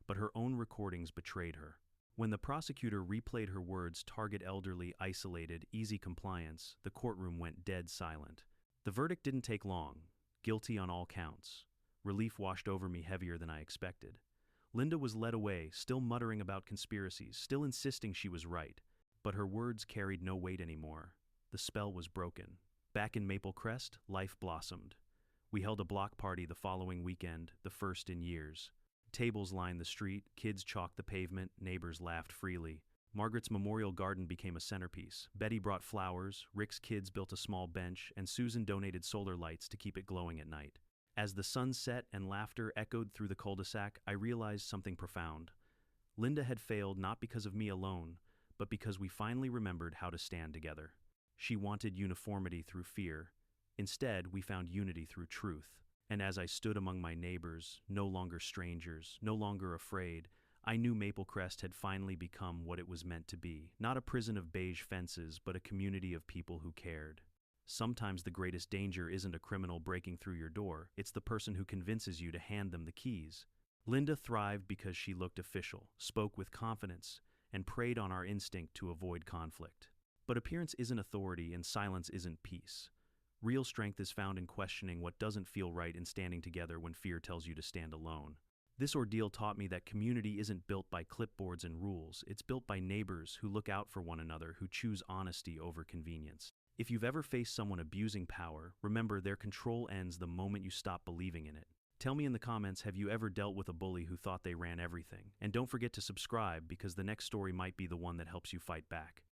But her own recordings betrayed her. When the prosecutor replayed her words, target elderly, isolated, easy compliance, the courtroom went dead silent. The verdict didn't take long. Guilty on all counts. Relief washed over me heavier than I expected. Linda was led away, still muttering about conspiracies, still insisting she was right. But her words carried no weight anymore. The spell was broken. Back in Maple Crest, life blossomed. We held a block party the following weekend, the first in years. Tables lined the street, kids chalked the pavement, neighbors laughed freely. Margaret's memorial garden became a centerpiece. Betty brought flowers, Rick's kids built a small bench, and Susan donated solar lights to keep it glowing at night. As the sun set and laughter echoed through the cul-de-sac, I realized something profound. Linda had failed not because of me alone, but because we finally remembered how to stand together. She wanted uniformity through fear. Instead, we found unity through truth. And as I stood among my neighbors, no longer strangers, no longer afraid, I knew Maple Crest had finally become what it was meant to be. Not a prison of beige fences, but a community of people who cared. Sometimes the greatest danger isn't a criminal breaking through your door, it's the person who convinces you to hand them the keys. Linda thrived because she looked official, spoke with confidence, and preyed on our instinct to avoid conflict. But appearance isn't authority and silence isn't peace. Real strength is found in questioning what doesn't feel right and standing together when fear tells you to stand alone. This ordeal taught me that community isn't built by clipboards and rules, it's built by neighbors who look out for one another, who choose honesty over convenience. If you've ever faced someone abusing power, remember their control ends the moment you stop believing in it. Tell me in the comments, have you ever dealt with a bully who thought they ran everything? And don't forget to subscribe because the next story might be the one that helps you fight back.